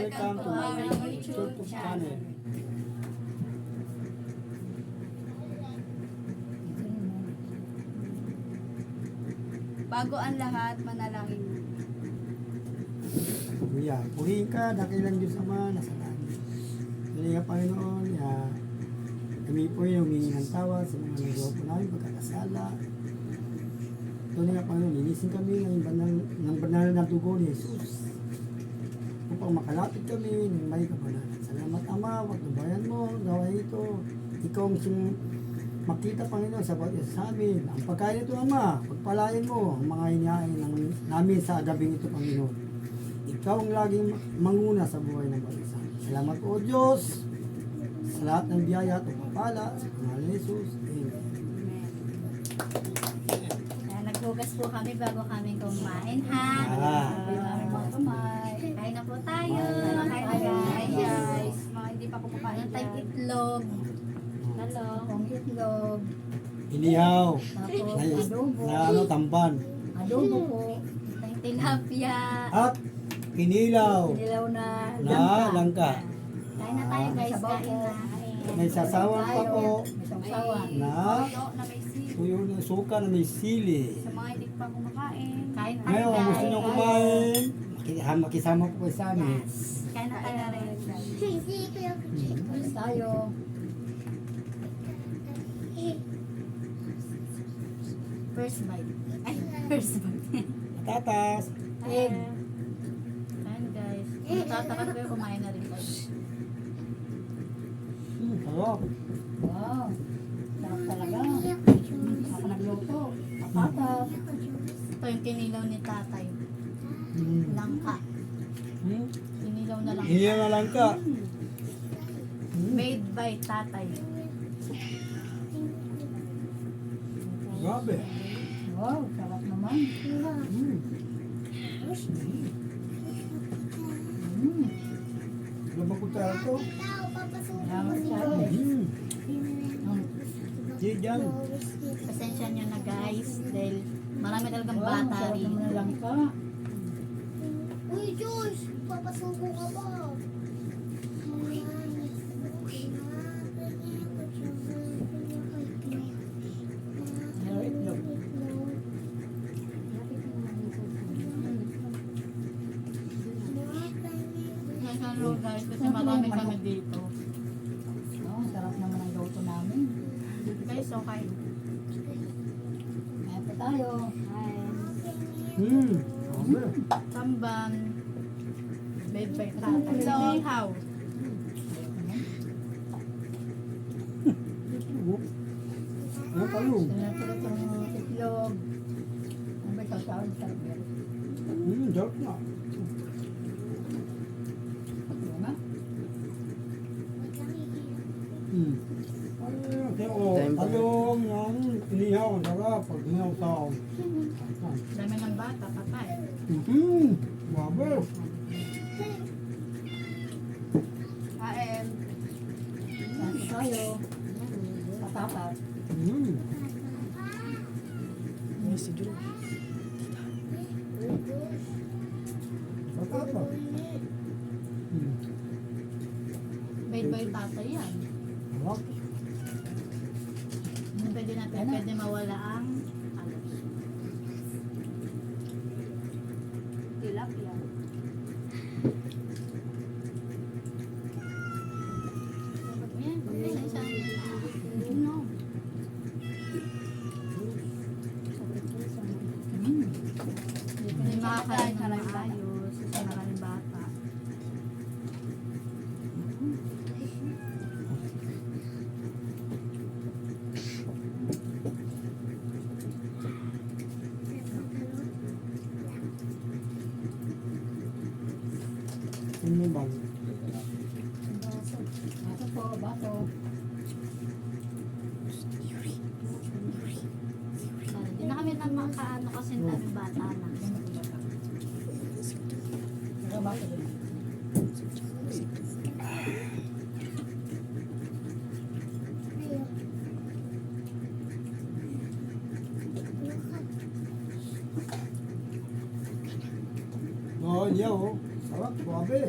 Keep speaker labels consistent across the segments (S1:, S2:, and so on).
S1: welcome to my YouTube channel.
S2: Bago ang lahat, manalangin mo.
S1: Kuya, purihin ka, dakilang Diyos Ama, nasa langit. Dali ka, Panginoon, kami po ay humingi ng tawa sa mga nagawa po namin pagkakasala. Tunay nga, Panginoon, linisin kami ng banal na dugo ni Jesus. Upang makalapit kami ng may kabanalan. Salamat, Ama, pagtubayan mo, gawain ito. Ikaw ang makita, Panginoon, sa bawat isa sa amin. Ang pagkain ito, Ama, pagpalain mo ang mga hinain namin sa gabing ito, Panginoon. Ikaw ang laging manguna sa buhay ng bawat isa. Salamat po, Diyos, sa lahat ng biyaya at pagpapala sa pangalan ni Jesus. Amen.
S3: Naghugas po kami bago kami kumain, ha?
S2: Ang mga kamay.
S3: Kain na po tayo.
S2: Kain na guys. Mga hindi pa kumakain
S3: Ano tayong
S2: dyan.
S3: itlog? Talong, itlog.
S1: Inihaw.
S3: Tapos adobo.
S1: Tamban.
S3: Adobo po. Tayong tilapia.
S1: At kinilaw
S3: Dilaw na
S1: na langka.
S3: Kain na tayo guys. Kain na.
S1: May sasawan pa po
S3: May sausawan.
S1: na
S2: Tuyo na may sili.
S1: tuyo ng suka na may sili.
S2: Sa mga hindi pa kumakain.
S3: Kain tayo
S1: Ngayon,
S3: guys.
S1: gusto nyo kumain, makisama po kayo sa amin.
S3: Yes. Kain na tayo rin.
S1: Hmm.
S3: Tayo. First bite. Ay, first bite.
S1: Tatas.
S3: Egg. Kain guys. Natatakad kayo, kumain na rin kayo.
S1: Sarap.
S3: Wow. Sarap talaga. Ako nagluto. Papatas. Ito yung kinilaw ni tatay. Langka. Kinilaw na langka.
S1: Inihaw na langka.
S3: Made by tatay.
S1: Grabe.
S3: Wow, sarap naman.
S1: Ilang kutsara to?
S3: Salamat sa atin.
S1: Di dyan.
S3: Pasensya nyo na guys dahil marami talagang bata rito.
S4: Uy, Diyos! Papasuko ka ba?
S3: Hello guys, kasi marami kami dito. Sarap naman ang luto namin. Guys, okay. Kaya pa tayo.
S1: Grabe.
S3: Tamban. Made by tatay. Ihaw.
S1: Ano kayo?
S3: Sinatulot ang itlog. Ang may sasawag sa sarap.
S1: Sarap na. Talong ng inihaw. Sarap. Pag inihaw sa
S3: Dami ng bata, patay.
S1: Grabe.
S2: Kain.
S3: Saan tayo? Patapat.
S1: Sarap.
S3: Made by tatay yan.
S1: Sarap.
S3: Pwede mawala ang alos.
S2: Tilapia.
S3: Yan, pasensya.
S2: No.
S3: Hindi makakain na lang ayos kasi maraming bata.
S1: Ano ba?
S3: Baso po, baso. Hindi na kami na makaano kasi namin bata na. Baso din.
S1: Oh, yeah, oh. Sarap, grabe.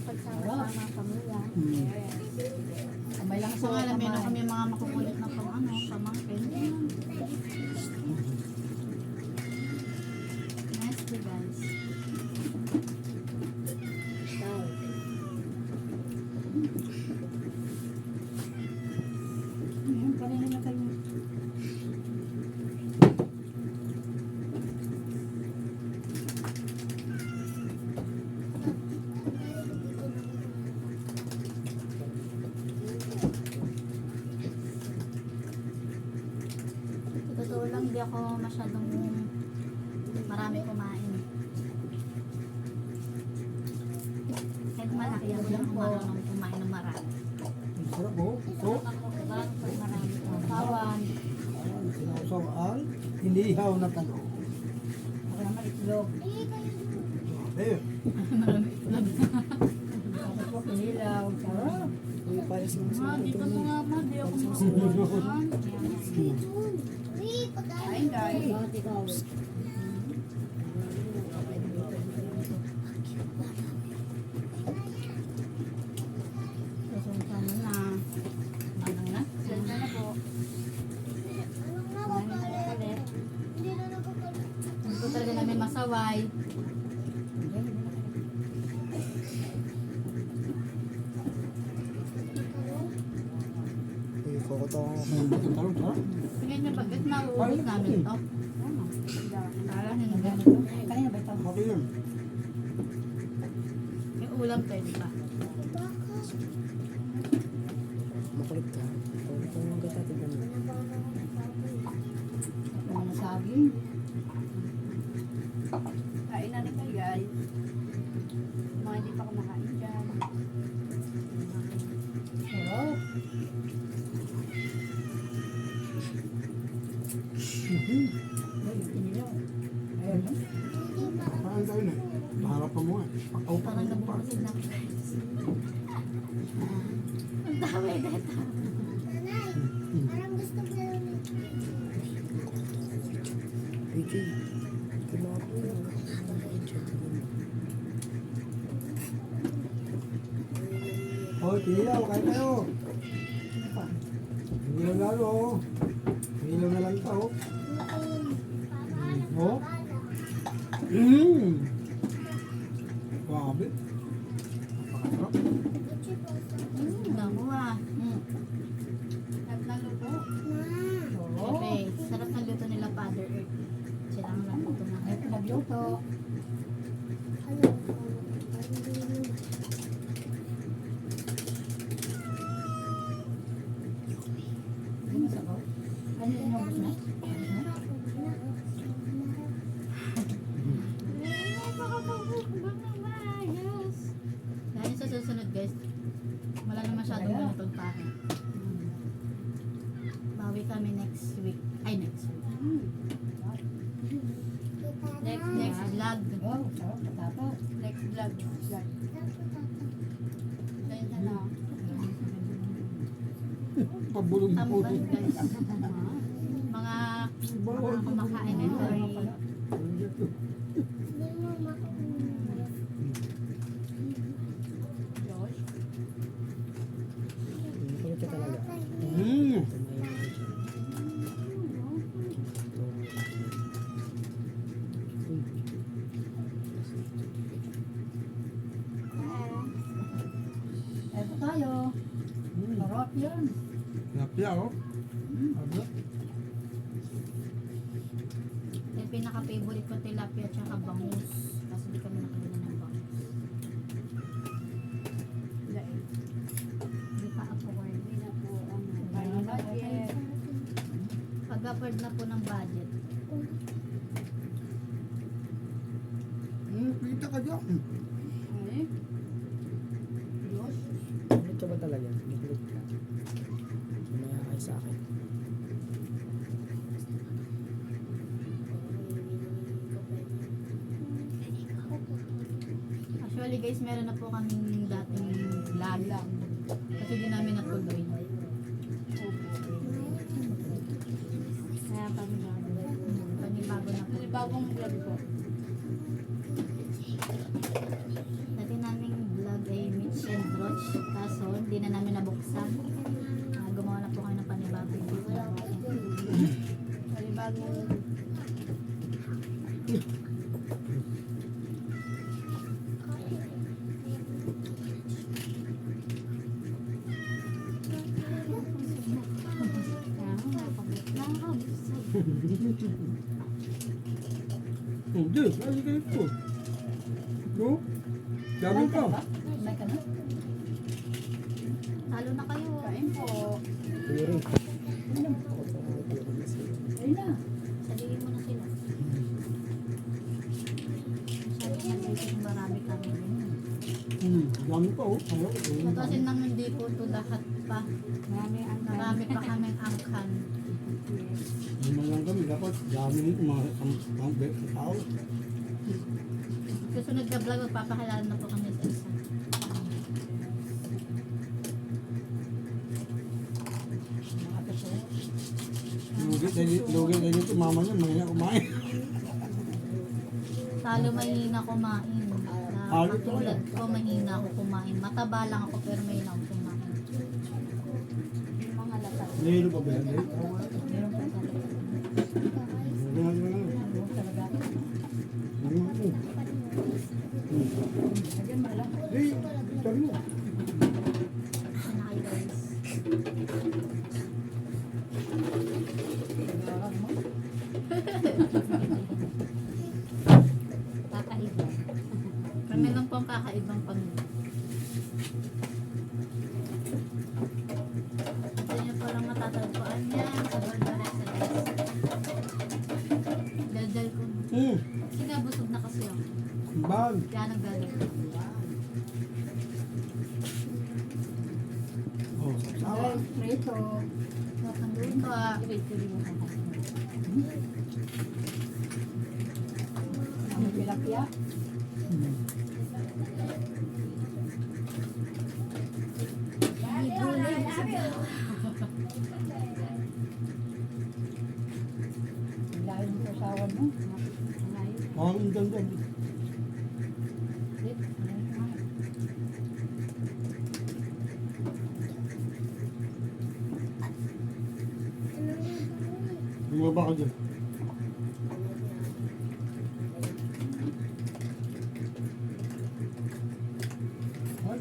S2: pagsama-sama ang pamilya.
S3: Kamay lang sa alam meron kami mga makukulit na pang ano, pamangkin. Nice to guys. Ayun, kanina na kayo. Totoo lang, di ako masyadong marami kumain. Kahit malaki ako lang marunong kumain ng marami.
S1: Ang sarap oh. Ito.
S3: Pag marami kawan.
S1: Sinasawaan. Inihaw na talong.
S3: Ako naman itlog.
S1: Eh.
S3: Marami itlog.
S2: Tapos po, pinilaw. Sarap.
S3: Ma, dito na nga ma, di ako makukuhan.
S2: Kain guys.
S4: Bakit ikaw?
S3: Pasensya mo na. Ano na?
S2: Sensya na po.
S4: Anong nakakalit? Hindi na nakakalit.
S3: Hindi ko talaga namin masaway.
S1: Ang talong sarap.
S3: Tingnan niyo bagit na uubos namin to. Kala niyo na ganito. Kanina ba ito?
S1: Okay yun.
S3: May ulam tayo, di ba?
S5: Makulit ka. Makulit ka naman kita. Tignan mo.
S3: Mga saging.
S2: Kain na rin kayo guys. Mga hindi pa kumakain dyan.
S3: Sarap.
S1: Parang tayo na. Maharap pa mo eh. Pakaw pa
S3: Parang
S1: ka pa.
S3: nabukasin na. Ang dami dito.
S4: Nanay, parang gusto ko lang.
S5: AJ. Kumapo yun.
S1: Hoy, pinilaw. Kain tayo. Pinilaw lalo. Pinilaw na lang ito. Oh. Mmm. Grabe. Napakasarap.
S3: Namu ah.
S2: Naglalo po.
S3: Siyempre, sarap ng luto nila Father Earth. Sila ang nagluto na. Ito nagluto. Ano sa ko? Ano yung inubos na? Dahil sa susunod guys, wala na masyadong ganitong tahe. Bawi kami next week. Ay, next week. Next vlog.
S2: Oh, sarap. Matapos. Next vlog. Sensya na.
S1: Pabulong po.
S3: Tambal guys. Mga kumakain ito ay
S2: Josh.
S5: Makulit ka talaga.
S1: Mmm.
S3: eto tayo. Sarap yun.
S1: Napya oh. Ano?
S3: Yung pinaka-favorite ko tilapia at saka bangus. Kasi di kami nakilala ng bangus. Hindi pa afford.
S2: Hindi na po ang kaya budget.
S3: Pag-afford na po ng budget.
S1: Pita ka dyan.
S2: Okay. Josh.
S5: Makulit ka ba talaga? Makulit ka. Sumaya kayo sa akin.
S3: Actually guys, meron na po kaming dating vlog. Kasi di namin natuloy.
S2: Kaya panibago.
S3: Panibago na po.
S2: Panibagong vlog po.
S3: Dati naming vlog ay
S2: nung
S1: Hindi, lagi kayo po. No? Dami pa.
S3: May ka na?
S2: talo na kayo. Kain po.
S5: Pero,
S3: Ayun na.
S2: Saligin mo na sila. Sabi nga dito marami kami.
S1: Dami pa oh. Ayaw.
S3: Kasi nang hindi po ito lahat pa. Marami pa kaming angkan.
S1: Lima lang kami. Dapat dami nito mga tao.
S3: Susunod na vlog, magpapakilala na po kami sa isa.
S1: Lugi na dito. Mama niya, mahina kumain.
S3: Talo mahina kumain.
S1: Talo to,
S3: Katulad ko, mahina ako kumain. Mataba lang ako pero mahina ako kumain.
S2: Yung mga latas.
S1: Nahilo pa ba yan?
S3: Meron pa sa Lagyan mo lang.
S1: Eh, sabi mo.
S3: Sinakay guys.
S2: Kakaiba.
S3: Kami lang po ang kakaibang pamilya. Ito niyo parang matatagpuan yan sa Barbares sa Daldal ko. Kasi nga busog na kasi ako.
S1: Bag.
S3: Kaya nagdaldal ko.
S1: Oh, sawa.
S2: Prito.
S3: Matandun ko ah.
S2: Prito yung
S3: Ang tilapia. Ay, gulay. Lahat mo sa asawa mo.
S1: Ang ganda. Bumaba ka dyan. Ay,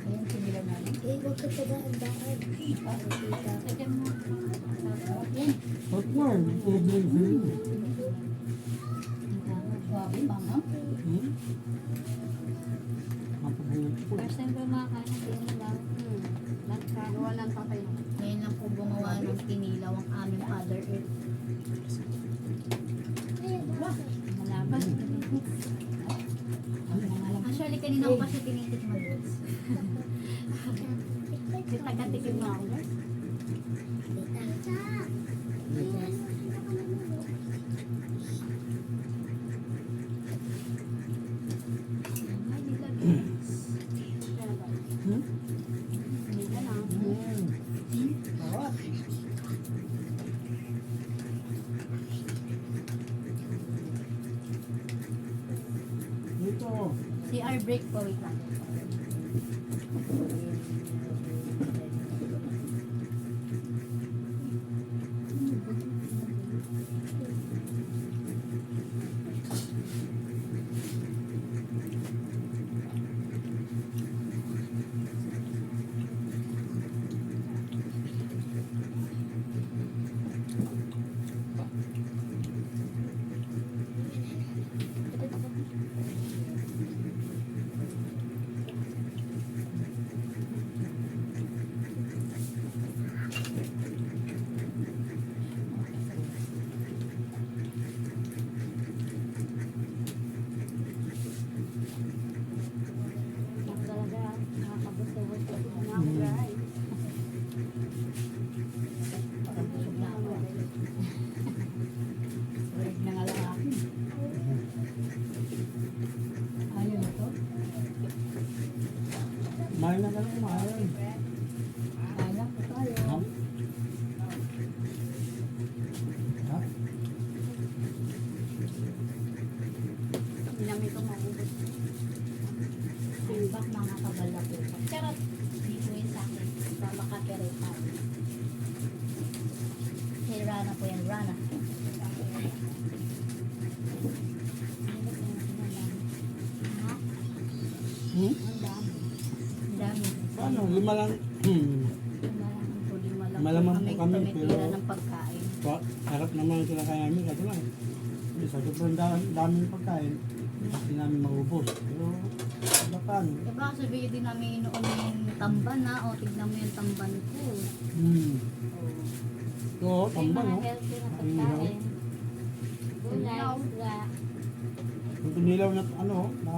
S3: Ayun, sinila namin.
S4: Eh, huwag ka padaan-daan.
S3: Lagyan mo. Yan.
S1: hot na. Problem sa'yo.
S3: Swabe, mama.
S1: Mapabulit ko.
S2: First time ko makakain ng kinilaw. Gawa lang tatay.
S3: Ngayon lang po gumawa ng kinilaw ang aming Father Earth.
S2: Malaban.
S3: Actually, kanina ko pa siya tinitikman.
S2: Taga-tikim mo ako.
S3: Ay, nilagay.
S2: Hindi ka lang.
S1: Sarap. Dito.
S3: CR break po, wait lang.
S2: Talaga, nakakabuto-buto. Nakakabuto.
S3: Break na nga lang akin. Ayaw na to.
S1: Kumain na ka lang, kumain.
S3: Anak ko tayo.
S1: Ha? Ha?
S2: Dinami ko maubos.
S3: Ay, bak mga kabala po. Charot. Dito yun sa akin. Sa makapiray tayo.
S1: lima lang.
S3: Malamang
S1: Malamang
S3: po
S1: po
S3: kami
S1: kami,
S3: tumitira
S1: pero-
S3: ng pagkain.
S1: Harap naman ang kinakain namin. Kaso lang, sa sobrang daming pagkain, hindi namin maubos. Pero, wala paano.
S3: Eh baka sabihin din namin noon yung tamban na, o tignan mo yung tamban ko.
S1: Oo,
S4: May
S1: tambal,
S4: mga
S1: no?
S4: healthy na
S1: Ayun,
S4: pagkain. Gulay, isda.
S1: Yung pinilaw na, na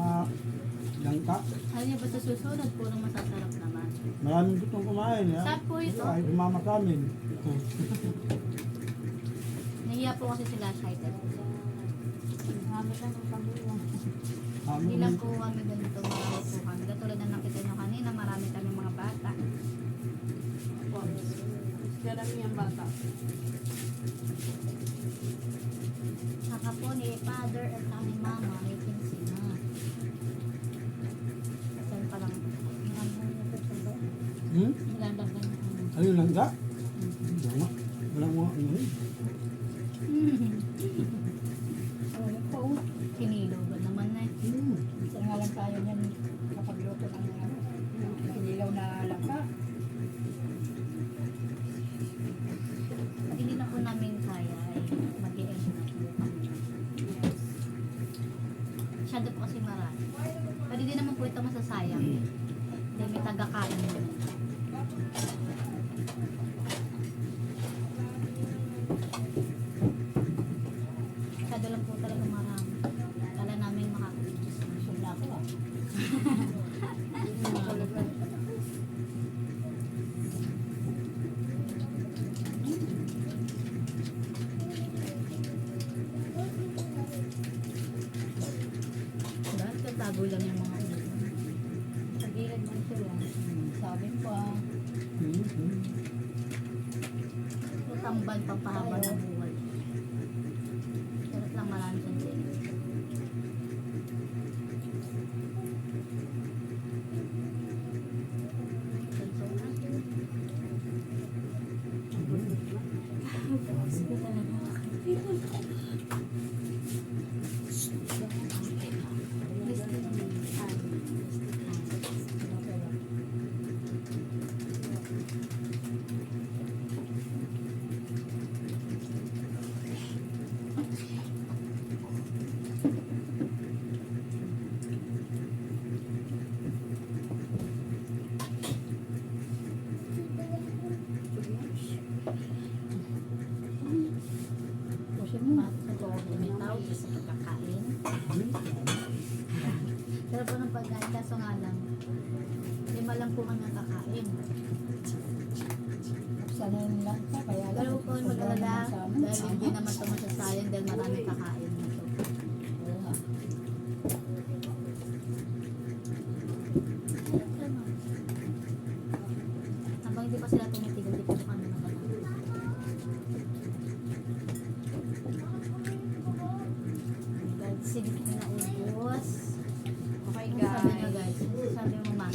S1: langka.
S3: Ano niya ba sa susunod, puro masasarap naman.
S1: Maraming gustong kumain.
S3: Saan po ito?
S1: Ay, umama sa amin.
S3: Nahiya po kasi sila excited.
S2: Marami ka ng pamilya.
S3: Hindi lang po kami ganito, marami po kami. Katulad na nakita nyo kanina, marami kami mga bata.
S2: Karami ang bata.
S3: Saka po ni father at ni mama, may pinsi na. Kasi pa lang, nilalagyan na kami.
S1: Ayun, langka? Wala. Wala mo, ano yun?
S3: Kinilo ba naman na eh.
S2: Isa nga lang tayo niyan kapagluto ng kinilaw na langka.
S3: Pag hindi na po namin kaya ay mag-i-end na po kami. Masyado po kasi marami. Pero hindi naman po ito masasayang. Dahil may tagakain mo. Masyado lang po talaga marami. Kala namin makakalitis na. Sula ko ah. Dahil tatago lang yung mga ulo.
S2: Sa gilid man sila.
S3: Sabi ko ah. Tamban pampahaba ng buhay. Sarap lang marami sa din. Kasi mo, ito ako bumitaw sa pagkakain. Sarap po ng pagkain, kaso nga lang, lima lang po kami nakakain.
S2: Sanay lang ka, kaya
S3: Pero huwag po kayong mag-alala, dahil hindi naman ito masasayang dahil marami kakain nito. Habang hindi pa sila tumitigil, di pa po kami nakakain. Guys, sige na naubos.
S2: Okay
S3: Ano sabi niyo
S2: guys.
S3: guys? Ano sabi mo ma?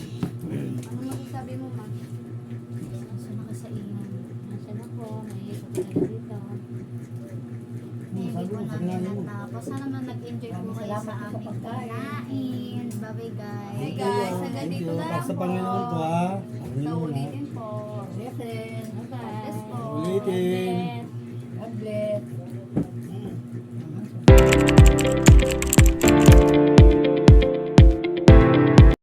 S2: Ano masasabi mo ma?
S3: Nasa na ka sa inan?
S2: Nasa na po, naiisip ko na dito.
S3: Hindi po namin natapos. Sana man nag-enjoy po kayo sa
S2: Salamat po sa
S3: aming
S2: pagkain.
S3: kinain. Bye-bye guys.
S2: Hey guys, hanggang
S1: Thank
S2: dito
S1: you.
S2: na lang
S1: Sa
S2: po.
S1: Panginoon po, ha? Sa
S2: Sa
S1: Panginoon, ha?
S2: ulitin po. Ulitin. God bless po.
S1: Ulitin.
S2: God bless.